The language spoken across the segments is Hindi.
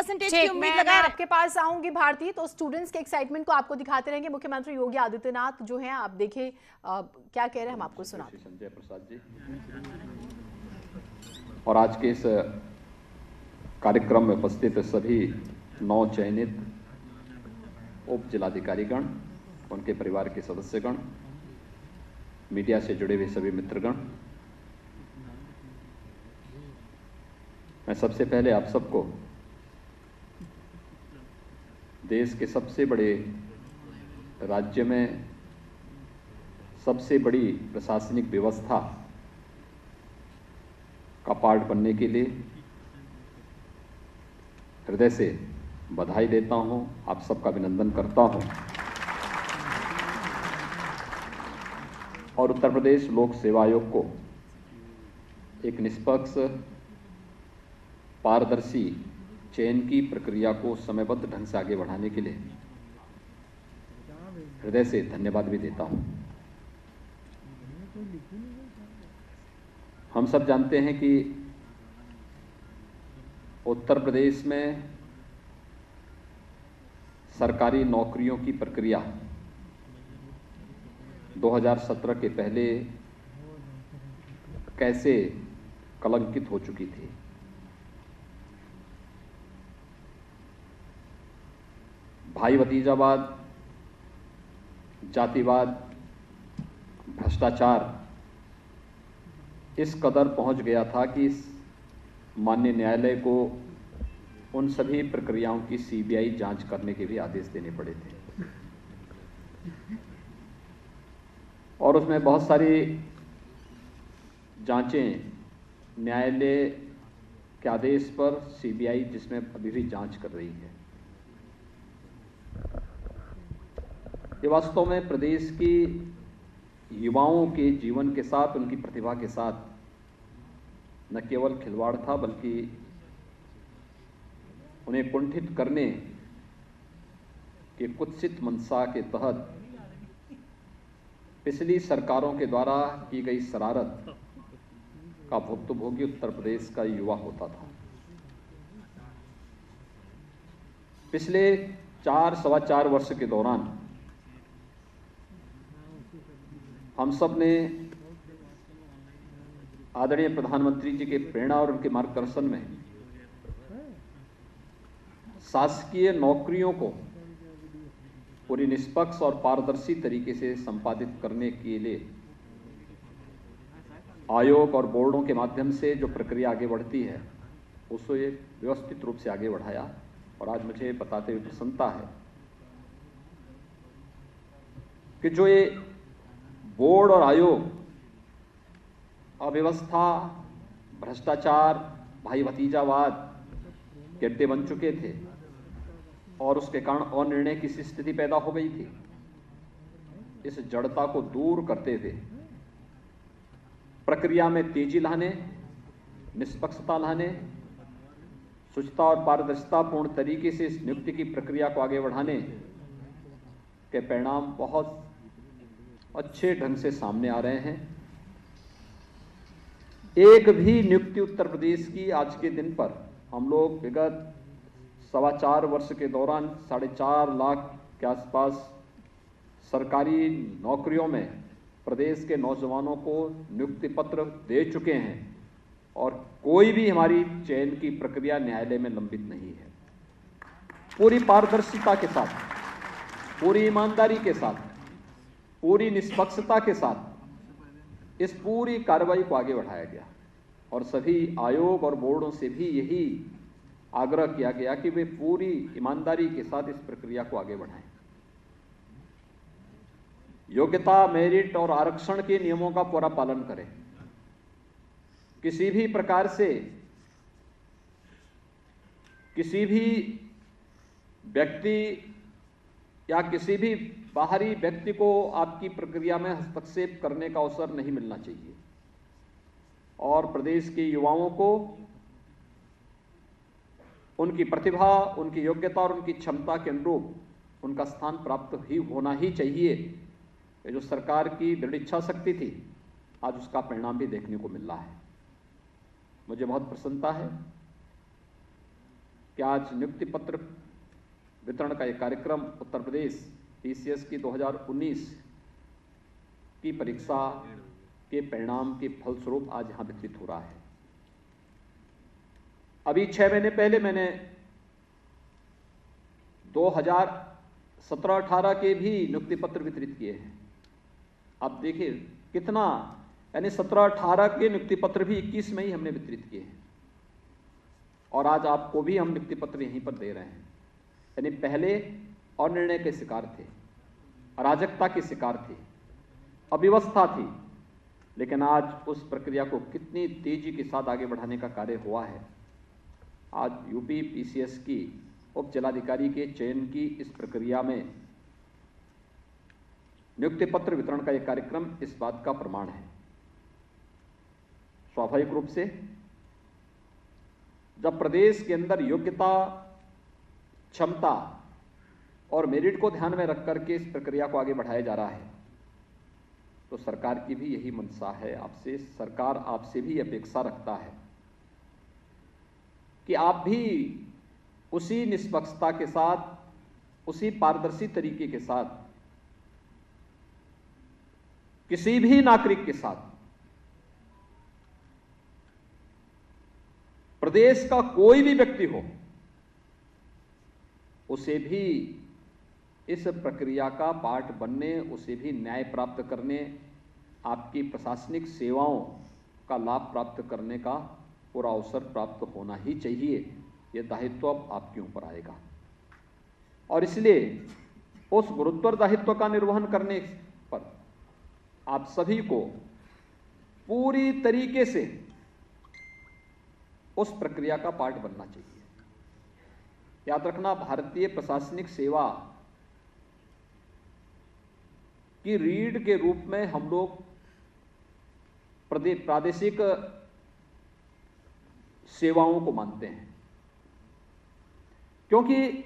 परसेंटेज की उम्मीद मैं लगा। आपके पास आऊंगी भारती, तो स्टूडेंट्स के एक्साइटमेंट को आपको दिखाते रहेंगे। मुख्यमंत्री योगी आदित्यनाथ जो हैं, आप देखिए क्या कह रहे हैं, हम आपको सुनाते हैं। संजय प्रसाद जी और आज के इस कार्यक्रम में उपस्थित सभी 9 चयनित उप जिलाधिकारीगण, उनके परिवार के सदस्यगण, मीडिया से जुड़े हुए सभी मित्रगण, मैं सबसे पहले आप सबको देश के सबसे बड़े राज्य में सबसे बड़ी प्रशासनिक व्यवस्था का पार्ट बनने के लिए हृदय से बधाई देता हूं, आप सबका अभिनंदन करता हूं और उत्तर प्रदेश लोक सेवा आयोग को एक निष्पक्ष, पारदर्शी चयन की प्रक्रिया को समयबद्ध ढंग से आगे बढ़ाने के लिए हृदय से धन्यवाद भी देता हूं। हम सब जानते हैं कि उत्तर प्रदेश में सरकारी नौकरियों की प्रक्रिया 2017 के पहले कैसे कलंकित हो चुकी थी। भाई भतीजावाद, जातिवाद, भ्रष्टाचार इस कदर पहुंच गया था कि माननीय न्यायालय को उन सभी प्रक्रियाओं की सीबीआई जांच करने के भी आदेश देने पड़े थे और उसमें बहुत सारी जांचें न्यायालय के आदेश पर सीबीआई जिसमें अभी भी जांच कर रही है। ये वास्तव में प्रदेश की युवाओं के जीवन के साथ, उनकी प्रतिभा के साथ न केवल खिलवाड़ था, बल्कि उन्हें कुंठित करने के कुत्सित मंशा के तहत पिछली सरकारों के द्वारा की गई शरारत का भुक्तभोगी उत्तर प्रदेश का युवा होता था। पिछले 4-4.25 वर्ष के दौरान हम सब ने आदरणीय प्रधानमंत्री जी के प्रेरणा और उनके मार्गदर्शन में शासकीय नौकरियों को पूरी निष्पक्ष और पारदर्शी तरीके से संपादित करने के लिए आयोग और बोर्डों के माध्यम से जो प्रक्रिया आगे बढ़ती है उसको ये व्यवस्थित रूप से आगे बढ़ाया और आज मुझे बताते हुए प्रसन्नता है कि जो ये बोर्ड और आयोग अव्यवस्था, भ्रष्टाचार, भाई भतीजावाद के अड्डे बन चुके थे और उसके कारण अनिर्णय की स्थिति पैदा हो गई थी। इस जड़ता को दूर करते हुए प्रक्रिया में तेजी लाने, निष्पक्षता लाने, शुचिता और पारदर्शिता पूर्ण तरीके से इस नियुक्ति की प्रक्रिया को आगे बढ़ाने के परिणाम बहुत अच्छे ढंग से सामने आ रहे हैं। एक भी नियुक्ति उत्तर प्रदेश की आज के दिन पर हम लोग विगत 4.25 वर्ष के दौरान 4.5 लाख के आसपास सरकारी नौकरियों में प्रदेश के नौजवानों को नियुक्ति पत्र दे चुके हैं और कोई भी हमारी चयन की प्रक्रिया न्यायालय में लंबित नहीं है। पूरी पारदर्शिता के साथ, पूरी ईमानदारी के साथ, पूरी निष्पक्षता के साथ इस पूरी कार्रवाई को आगे बढ़ाया गया और सभी आयोग और बोर्डों से भी यही आग्रह किया गया कि वे पूरी ईमानदारी के साथ इस प्रक्रिया को आगे बढ़ाएं। योग्यता, मेरिट और आरक्षण के नियमों का पूरा पालन करें। किसी भी प्रकार से किसी भी व्यक्ति या किसी भी बाहरी व्यक्ति को आपकी प्रक्रिया में हस्तक्षेप करने का अवसर नहीं मिलना चाहिए और प्रदेश के युवाओं को उनकी प्रतिभा, उनकी योग्यता और उनकी क्षमता के अनुरूप उनका स्थान प्राप्त ही होना ही चाहिए। ये जो सरकार की दृढ़ इच्छा शक्ति थी, आज उसका परिणाम भी देखने को मिल रहा है। मुझे बहुत प्रसन्नता है कि आज नियुक्ति पत्र वितरण का एक कार्यक्रम उत्तर प्रदेश पीसीएस की 2019 की परीक्षा के परिणाम के फलस्वरूप आज यहां वितरित हो रहा है। अभी 6 महीने पहले मैंने 2017-18 के भी नियुक्ति पत्र वितरित किए हैं। आप देखिए कितना, यानी 17-18 के नियुक्ति पत्र भी 21 में ही हमने वितरित किए हैं और आज आपको भी हम नियुक्ति पत्र यहीं पर दे रहे हैं। यानी पहले अनिर्णय के शिकार थे, अराजकता के शिकार थे, अव्यवस्था थी, लेकिन आज उस प्रक्रिया को कितनी तेजी के साथ आगे बढ़ाने का कार्य हुआ है। आज यूपी पीसीएस की उप जिलाधिकारी के चयन की इस प्रक्रिया में नियुक्ति पत्र वितरण का एक कार्यक्रम इस बात का प्रमाण है। स्वाभाविक रूप से जब प्रदेश के अंदर योग्यता, क्षमता और मेरिट को ध्यान में रख करके इस प्रक्रिया को आगे बढ़ाया जा रहा है, तो सरकार की भी यही मंशा है आपसे, सरकार आपसे भी अपेक्षा रखता है कि आप भी उसी निष्पक्षता के साथ, उसी पारदर्शी तरीके के साथ किसी भी नागरिक के साथ, प्रदेश का कोई भी व्यक्ति हो, उसे भी इस प्रक्रिया का पार्ट बनने, उसे भी न्याय प्राप्त करने, आपकी प्रशासनिक सेवाओं का लाभ प्राप्त करने का पूरा अवसर प्राप्त होना ही चाहिए। यह दायित्व अब आपके ऊपर आएगा और इसलिए उस गुरुत्वर दायित्व का निर्वहन करने पर आप सभी को पूरी तरीके से उस प्रक्रिया का पार्ट बनना चाहिए। याद रखना, भारतीय प्रशासनिक सेवा की रीढ़ के रूप में हम लोग प्रादेशिक सेवाओं को मानते हैं, क्योंकि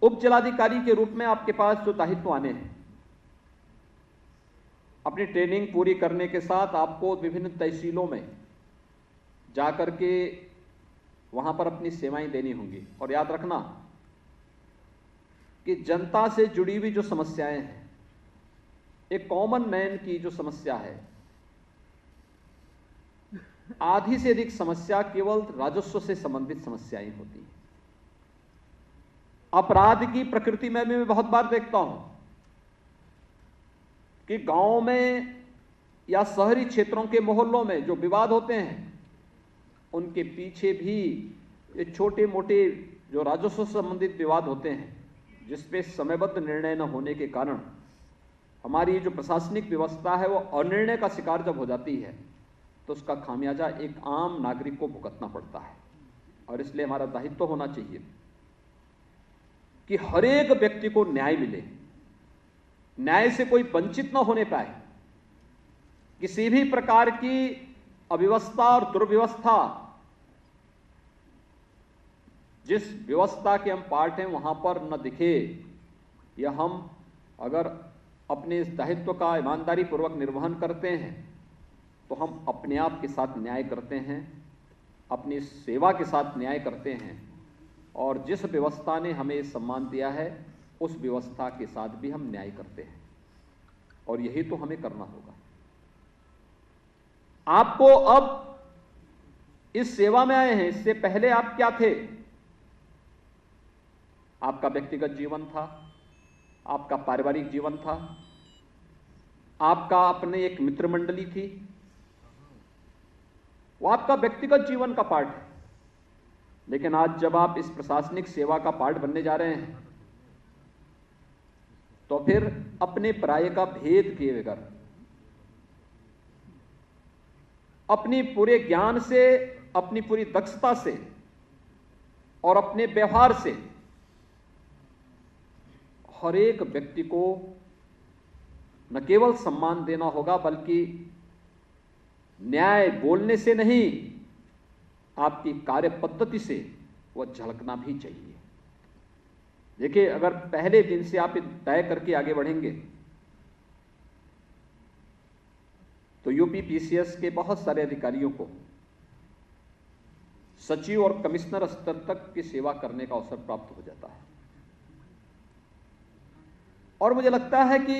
उप जिलाधिकारी के रूप में आपके पास जो दायित्व आने हैं, अपनी ट्रेनिंग पूरी करने के साथ आपको विभिन्न तहसीलों में जाकर के वहां पर अपनी सेवाएं देनी होंगी। और याद रखना कि जनता से जुड़ी हुई जो समस्याएं हैं, एक कॉमन मैन की जो समस्या है, आधी से अधिक समस्या केवल राजस्व से संबंधित समस्याएं होती हैं। अपराध की प्रकृति में मैं बहुत बार देखता हूं कि गांव में या शहरी क्षेत्रों के मोहल्लों में जो विवाद होते हैं, उनके पीछे भी ये छोटे मोटे जो राजस्व से संबंधित विवाद होते हैं, जिसपे समयबद्ध निर्णय न होने के कारण हमारी जो प्रशासनिक व्यवस्था है वो अनिर्णय का शिकार जब हो जाती है, तो उसका खामियाजा एक आम नागरिक को भुगतना पड़ता है। और इसलिए हमारा दायित्व होना चाहिए कि हर एक व्यक्ति को न्याय मिले, न्याय से कोई वंचित न होने पाए, किसी भी प्रकार की अव्यवस्था और दुर्व्यवस्था, जिस व्यवस्था के हम पार्ट हैं वहां पर न दिखे। या हम अगर अपने इस दायित्व का ईमानदारी पूर्वक निर्वहन करते हैं तो हम अपने आप के साथ न्याय करते हैं, अपनी सेवा के साथ न्याय करते हैं, और जिस व्यवस्था ने हमें सम्मान दिया है उस व्यवस्था के साथ भी हम न्याय करते हैं, और यही तो हमें करना होगा। आपको अब इस सेवा में आए हैं, इससे पहले आप क्या थे? आपका व्यक्तिगत जीवन था, आपका पारिवारिक जीवन था, आपका अपने एक मित्र मंडली थी, वो आपका व्यक्तिगत जीवन का पार्ट है। लेकिन आज जब आप इस प्रशासनिक सेवा का पार्ट बनने जा रहे हैं, तो फिर अपने पराये का भेद किए बगैर, अपनी पूरे ज्ञान से, अपनी पूरी दक्षता से और अपने व्यवहार से हर एक व्यक्ति को न केवल सम्मान देना होगा, बल्कि न्याय बोलने से नहीं, आपकी कार्य पद्धति से वह झलकना भी चाहिए। देखिए, अगर पहले दिन से आप तय करके आगे बढ़ेंगे तो यूपी पीसीएस के बहुत सारे अधिकारियों को सचिव और कमिश्नर स्तर तक की सेवा करने का अवसर प्राप्त हो जाता है। और मुझे लगता है कि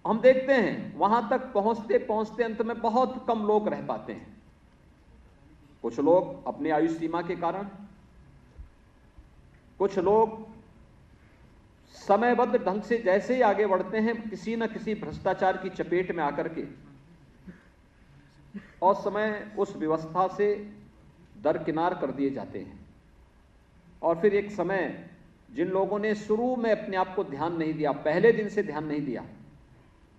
हम देखते हैं वहां तक पहुंचते पहुंचते अंत में बहुत कम लोग रह पाते हैं। कुछ लोग अपनी आयु सीमा के कारण, कुछ लोग समयबद्ध ढंग से जैसे ही आगे बढ़ते हैं किसी न किसी भ्रष्टाचार की चपेट में आकर के और समय उस व्यवस्था से दरकिनार कर दिए जाते हैं। और फिर एक समय जिन लोगों ने शुरू में अपने आप को ध्यान नहीं दिया, पहले दिन से ध्यान नहीं दिया,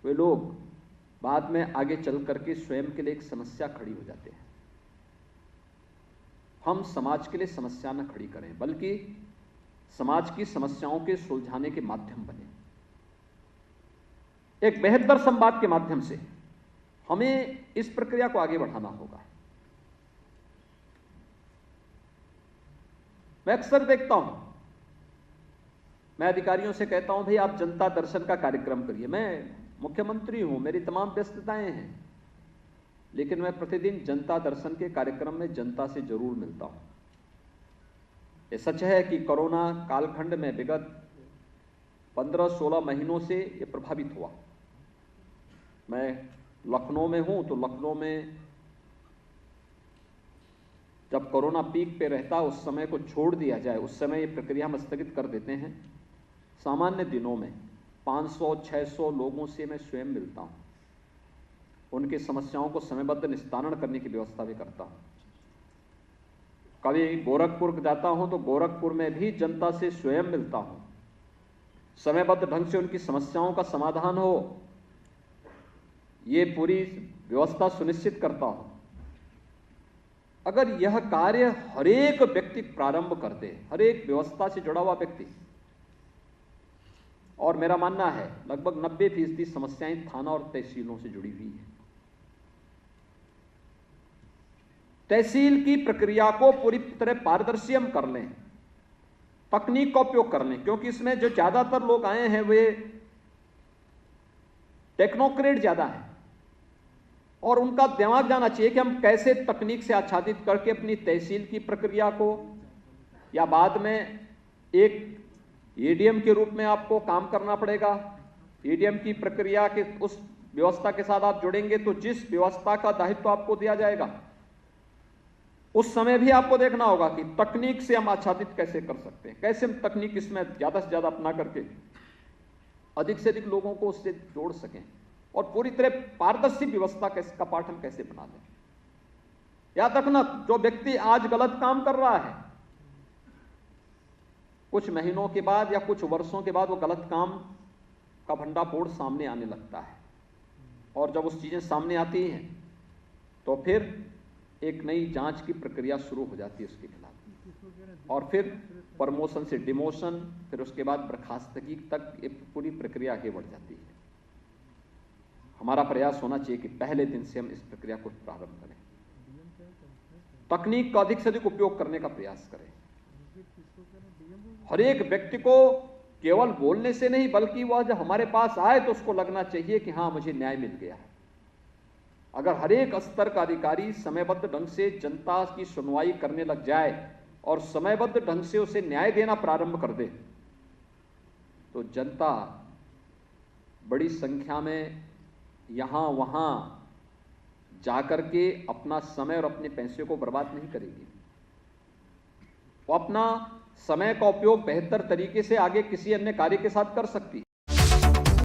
वे लोग बाद में आगे चल करके स्वयं के लिए एक समस्या खड़ी हो जाते हैं। हम समाज के लिए समस्या न खड़ी करें, बल्कि समाज की समस्याओं के सुलझाने के माध्यम बने। एक बेहतर संवाद के माध्यम से हमें इस प्रक्रिया को आगे बढ़ाना होगा। मैं अक्सर देखता हूं, मैं अधिकारियों से कहता हूं भाई आप जनता दर्शन का कार्यक्रम करिए। मैं मुख्यमंत्री हूं, मेरी तमाम व्यस्तताएं हैं, लेकिन मैं प्रतिदिन जनता दर्शन के कार्यक्रम में जनता से जरूर मिलता हूं। ये सच है कि कोरोना कालखंड में विगत 15-16 महीनों से ये प्रभावित हुआ। मैं लखनऊ में हूं तो लखनऊ में जब कोरोना पीक पे रहता उस समय को छोड़ दिया जाए, उस समय ये प्रक्रिया हम स्थगित कर देते हैं। सामान्य दिनों में 500-600 लोगों से मैं स्वयं मिलता हूं, उनकी समस्याओं को समयबद्ध निस्तारण करने की व्यवस्था भी करता हूं। कभी गोरखपुर जाता हूं तो गोरखपुर में भी जनता से स्वयं मिलता हूं, समयबद्ध ढंग से उनकी समस्याओं का समाधान हो, ये पूरी व्यवस्था सुनिश्चित करता हूं। अगर यह कार्य हर एक व्यक्ति प्रारंभ कर दे, हर एक व्यवस्था से जुड़ा हुआ व्यक्ति, और मेरा मानना है लगभग 90% समस्याएं थाना और तहसीलों से जुड़ी हुई है। तहसील की प्रक्रिया को पूरी तरह पारदर्शी हम कर लें, तकनीक का उपयोग कर लें, क्योंकि इसमें जो ज्यादातर लोग आए हैं वे टेक्नोक्रेट ज्यादा है और उनका दिमाग जाना चाहिए कि हम कैसे तकनीक से आच्छादित करके अपनी तहसील की प्रक्रिया को, या बाद में एक एडीएम के रूप में आपको काम करना पड़ेगा। एडीएम की प्रक्रिया के उस व्यवस्था के साथ आप जुड़ेंगे तो जिस व्यवस्था का दायित्व आपको दिया जाएगा उस समय भी आपको देखना होगा कि तकनीक से हम आच्छादित कैसे कर सकते हैं, कैसे हम तकनीक इसमें ज्यादा से ज्यादा अपना करके अधिक से अधिक लोगों को उससे जोड़ सकें और पूरी तरह पारदर्शी व्यवस्था का पाठ हम कैसे बना दें। याद रखना, जो व्यक्ति आज गलत काम कर रहा है, कुछ महीनों के बाद या कुछ वर्षों के बाद वो गलत काम का भंडाफोड़ सामने आने लगता है, और जब उस चीजें सामने आती हैं तो फिर एक नई जांच की प्रक्रिया शुरू हो जाती है उसके खिलाफ, और फिर प्रमोशन से डिमोशन, फिर उसके बाद बर्खास्तगी तक ये पूरी प्रक्रिया आगे बढ़ जाती है। हमारा प्रयास होना चाहिए कि पहले दिन से हम इस प्रक्रिया को प्रारंभ करें, तकनीक का अधिक से अधिक उपयोग करने का प्रयास करें। हर एक व्यक्ति को केवल बोलने से नहीं, बल्कि वह जब हमारे पास आए तो उसको लगना चाहिए कि हाँ मुझे न्याय मिल गया है। अगर हर एक स्तर का अधिकारी समयबद्ध ढंग से जनता की सुनवाई करने लग जाए और समयबद्ध ढंग से उसे न्याय देना प्रारंभ कर दे तो जनता बड़ी संख्या में यहां वहां जाकर के अपना समय और अपने पैसे को बर्बाद नहीं करेगी। वो अपना समय का उपयोग बेहतर तरीके से आगे किसी अन्य कार्य के साथ कर सकती है।